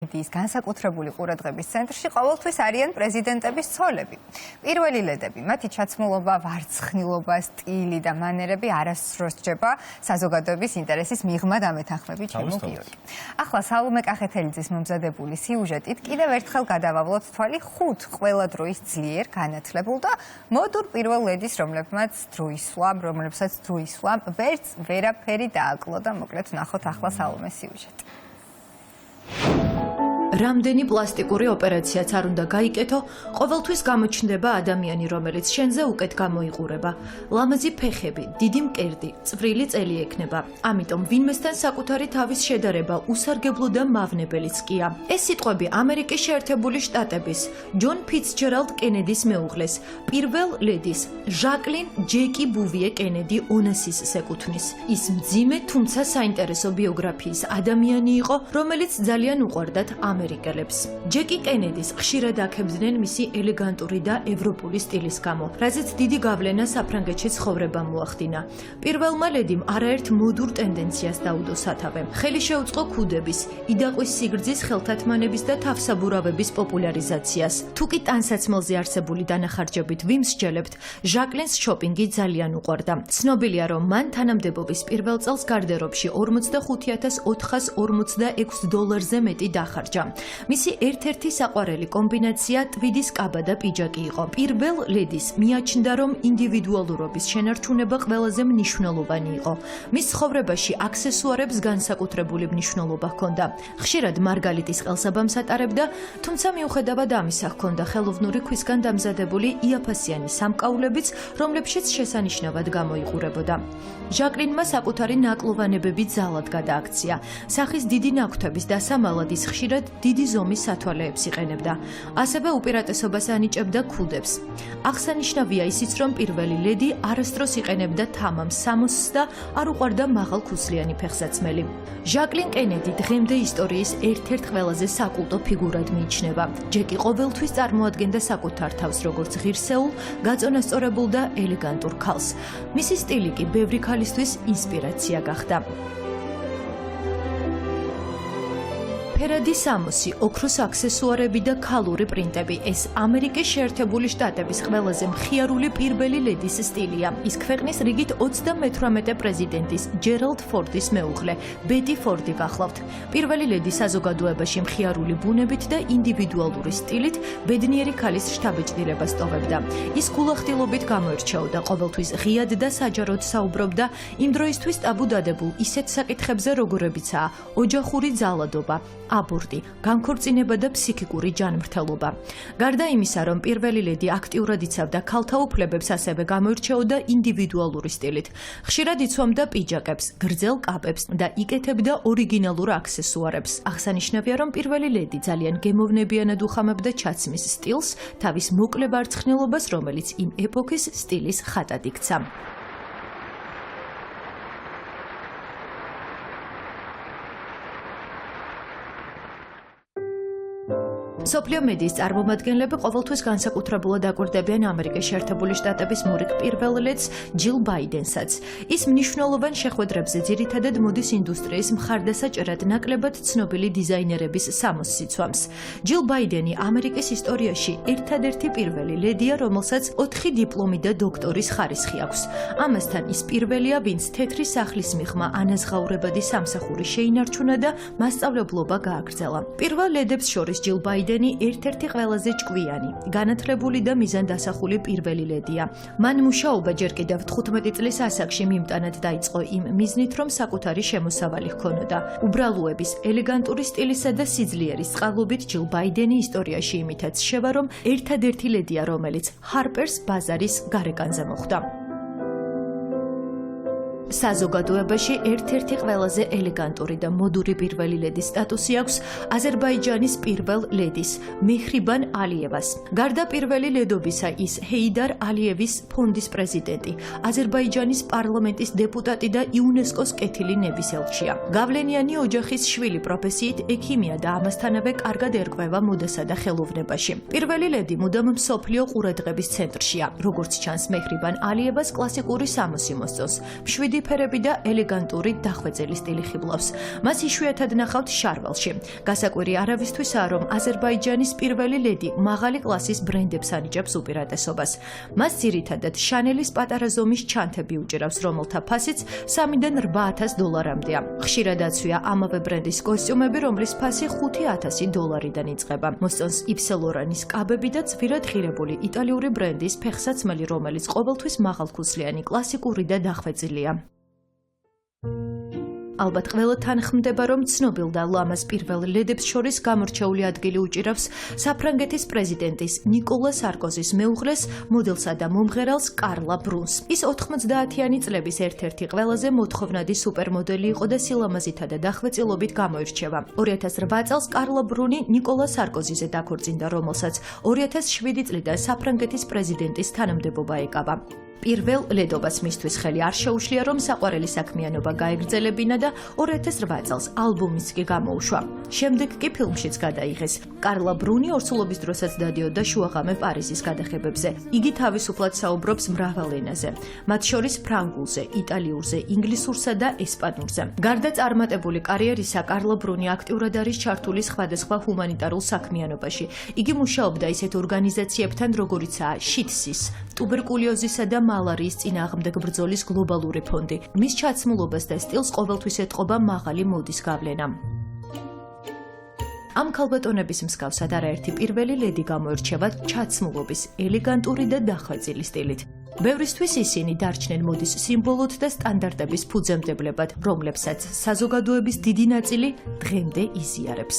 ლედის განსაკუთრებული ყურადღების ცენტრში ყოველთვის არიან პრეზიდენტების ცოლები. პირველი ლედები, მათი ჩაცმულობა, ვარცხნილობა, სტილი და მანერები არასდროს რჩება საზოგადოების ინტერესის მიღმა დამეთანხმებით ჩემო გიორგი. ახლა სალომე კახეთელიძის მომზადებული სიუჟეტით კიდევ ერთხელ გადავავლოთ თვალი 5 ყველა დროის ძლიერ განათლებულ და მოდურ პირველ ლედის, რომლებსაც დროისვლა ვერც ვერაფერი დააკლო და მოკლედ ნახოთ ახლა სალომეს სიუჟეტი. რამდენი პლასტიკური ოპერაციაც არ უნდა გაიკეთო, ყოველთვის გამოჩნდება ადამიანი, რომელიც შენზე უკეთ გამოიყურება. ლამაზი ფეხები, დიდი მკერდი, წვრილი წელი ექნება. ამიტომ ვინმესთან საკუთარი თავის შედარება უსარგებლო და მავნებელიც კია. ეს სიტყვები ამერიკის შეერთებული შტატების ჯონ ფიცჯერალდ კენედის მეუღლეს, პირველ ლედის ჟაკლინ ჯეკი ბუვიე კენედი ონასისს ეკუთვნის. ის მძიმე, თუმცა საინტერესო ბიოგრაფიის ადამიანი იყო, რომელიც ძალიან უყვარდათ ამერიკელებს. ჯეკი კენედის ხშირად აქებდნენ მისი ელეგანტური და ევროპული სტილის გამო, რაზეც დიდი გავლენა საფრანგეთში ცხოვრებამ მოახდინა. პირველმა ლედიმ არაერთ მოდურ ტენდენციას დაუდო სათავე. ხელი შეუწყო ქუდების, იდაყვის სიგრძის, ხელთათმანების და თავსაბურავების პოპულარიზაციას. თუკი ტანსაცმელზე არსებული დანახარჯებით ვიმსჯელებთ, ჟაკლინს შოპინგი ძალიან უყვარდა. ცნობილია, რომ მან თანამდებობის პირველ წელს გარდერობში $45,446 მეტი დახარჯა. მისი ერთ-ერთი საყვარელი კომბინაცია ტვიდის კაბა და პიჯაკი იყო. პირველ ლედის მიაჩნდა, რომ ინდივიდუალურობის შენარჩუნება ყველაზე მნიშვნელოვანი იყო. მის ცხოვრებაში აქსესუარებს განსაკუთრებული მნიშვნელობა ჰქონდა. ხშირად მარგალიტის ყელსაბამს ატარებდა, თუმცა მიუხედავად ამისა ჰქონდა ხელოვნური ქვისგან დამზადებული იაფასიანი სამკაულებიც, რომლებშიც შესანიშნავად გამოიყურებოდა. ჟაკლინმა საკუთარი ნაკლოვანებები ძალად გადააქცია. სახის დიდი ნაკვთების დასამალად ის ხშირად დიდი ზომის სათვალეებს იყენებდა. ასევე უპირატესობას ანიჭებდა ქუდებს. აღსანიშნავია ისიც, რომ პირველი ლედი არასდროს იყენებდა თამამ სამოსს და არ უყვარდა მაღალქუსლიანი ფეხსაცმელი. ჟაკლინ კენედი დღემდე ისტორიის ერთ-ერთ ყველაზე საკულტო ფიგურად მიიჩნევა. ჯეკი ყოველთვის წარმოადგენდა საკუთარ თავს როგორც ღირსეულ, გაწონასწორებულ და ელეგანტურ ქალს. მისი სტილი კი ბევრი ქალისთვის ინსპირაცია გახდა. ფერადი სამოსი, ოქროს აქსესუარები და ქალური პრინტები. ეს ამერიკის შეერთებული შტატების ყველაზე მხიარული პირველი ლედის სტილია. ის ქვეყნის რიგით 38 პრეზიდენტის ჯერალდ ფორდის მეუღლე, ბეტი ფორდი გახლავთ. პირველი ლედი საზოგადოებაში მხიარული ბუნებით და ინდივიდუალური სტილით ბედნიერი ქალის შთაბეჭდილებას ტოვებდა. ის გულახდილობით გამოირჩეოდა, ყოველთვის ღიად და საჯაროდ საუბრობდა იმ დროისთვის ტაბუ დადებულ ისეთ საკითხებზე, როგორებიცაა ოჯახური ძალადობა, აბორტი, განქორწინება და ფსიქიკური ჯანმრთელობა. გარდა იმისა, რომ პირველი ლედი აქტიურად იცავდა ქალთა უფლებებს, ასევე გამოირჩეოდა ინდივიდუალური სტილით. ხშირად იცვამდა პიჯაკებს, გრძელ კაპებს და იკეთებდა ორიგინალურ აქსესუარებს. აღსანიშნავია, რომ პირველი ლედი ძალიან გემოვნებიანად უხამებდა ჩაცმის სტილს, თავის მოკლე ვარცხნილობას, რომელიც იმ ეპოქის სტილის ხატად იქცა. სოფლიო მედიის წარმომადგენლები ყოველთვის განსაკუთრებულად აკვირდებიან ამერიკის შეერთებული შტატების მურიგ პირველ ლედს ჯილ ბაიდენსაც. ის მნიშვნელოვან შეხვედრებზე ძირითადად მოდის ინდუსტრიის მხარდასაჭერად ნაკლებად ცნობილი დიზაინერების სამოსს იცვამს. ჯილ ბაიდენი ამერიკის ისტორიაში ერთადერთი პირველი ლედია, რომელსაც 4 დიპლომი და დოქტორის ხარისხი აქვს. ამასთან ის პირველია, ვინც თეთრი სახლის მიღმა ანაზღაურებადი სამსახური შეინარჩუნა და მასწავლებლობა გააგრძელა. პირველ ლედებს შორის ჯილ ბაიდენი ერთ-ერთი ყველაზე ჭკვიანი, განათლებული და მიზანდასახული პირველი ლედია. მან მუშაობა ჯერ კიდევ 15 წლის ასაკში მიმტანად დაიწყო იმ მიზნით, რომ საკუთარი შემოსავალი ჰქონოდა. უბრალოების, ელეგანტური სტილისა და სიძლიერის წყალობით ჯილ ბაიდენი ისტორიაში იმითაც შევა, რომ ერთადერთი ლედია, რომელიც ჰარპერს ბაზარის გარეკანზე მოხვდა. საზოგადოებაში ერთ-ერთი ყველაზე ელეგანტური და მოდური პირველი ლედის სტატუსი აქვს აზერბაიჯანის პირველ ლედის, მეჰრიბან ალიევას. გარდა პირველი ლედობისა, ის ჰეიდარ ალიევის ფონდის პრეზიდენტი, აზერბაიჯანის პარლამენტის დეპუტატი და იუნესკოს კეთილი ნების ელჩია. გავლენიანი ოჯახის შვილი პროფესიით ექიმია და ამასთანავე კარგად ერკვევა მოდასა და ხელოვნებაში. პირველი ლედი მუდამ მსოფლიო ყურადღების ცენტრშია. როგორც ჩანს, მეჰრიბან ალიევას კლასიკური სამოსი მოსწონს. მშვიდი დიდი ფერები და ელეგანტური დახვეწილი სტილი ხიბლავს. მას იშვიათად ნახავთ შარვალში. გასაკვირი არავისთვისაა, რომ აზერბაიჯანის პირველი ლედი მაღალი კლასის ბრენდებს ანიჭებს უპირატესობას. მას ძირითადად შანელის პატარა ზომის ჩანთები უჭირავს, რომელთა ფასიც 3-დან 8,000 დოლარამდეა. ხშირად აცვია ამავე ბრენდის კოსტიუმები, რომლის ფასი 5,000 დოლარიდან იწყება. მოსწონს Yves Saint Laurent-ის კაბები და ძვირად ღირებული იტალიური ბრენდის ფეხსაცმელი, რომელიც ყოველთვის მაღალქუსლიანი, კლასიკური და დახვეწილია. ალბათ ყველა თანხმდება, რომ ცნობილ და ლამაზ პირველ ლედებს შორის გამორჩეული ადგილი უჭირავს საფრანგეთის პრეზიდენტის ნიკოლა სარკოზის მეუღლეს, მოდელსა და მომღერალს კარლა ბრუნს. ის 90-იანი წლების ერთ-ერთი ყველაზე მოთხოვნადი სუპერმოდელი იყო და სილამაზითა და დახვეწილობით გამოირჩევა. 2008 წელს კარლა ბრუნი ნიკოლა სარკოზიზე დაქორწინდა, რომელსაც 2007 წლიდან საფრანგეთის პრეზიდენტის თანამდებობა ეკავა. პირველ ლედობას მისთვის ხელი არ შეუშლია, რომ საყვარელი საქმიანობა გაეგრძელებინა და 2008 წელს ალბომიც კი გამოუშვა. შემდეგ კი ფილმშიც გადაიღეს. კარლა ბრუნი ორსულობის დროსაც დადიოდა შუაღამე პარიზის გადახებებზე. იგი თავისუფლად საუბრობს მრავალ ენაზე, მათ შორის ფრანგულზე, იტალიურზე, ინგლისურსა და ესპანურზე. გარდა წარმატებული კარიერისა, კარლა ბრუნი აქტიურად არის ჩართული სხვადასხვა ჰუმანიტარულ საქმიანობაში. იგი მუშაობდა ისეთ ორგანიზაციებთან, როგორიცაა შიტსის, ტუბერკულოზისა და მალარიის წინააღმდეგ ბრძოლის გლობალური ფონდი. მის ჩაცმულობას და სტილს ყოველთვის ეტყობა მაღალი მოდის გავლენა. ამ ქალბატონების მსგავსად არაერთი პირველი ლედი გამოირჩევა ჩაცმულობის, ელეგანტური და დახვეწილი სტილით. ბევრისთვის ისინი დარჩნენ მოდის სიმბოლოდ და სტანდარტების ფუძემდებლებად, რომლებსაც საზოგადოების დიდი ნაწილი დღემდე იზიარებს.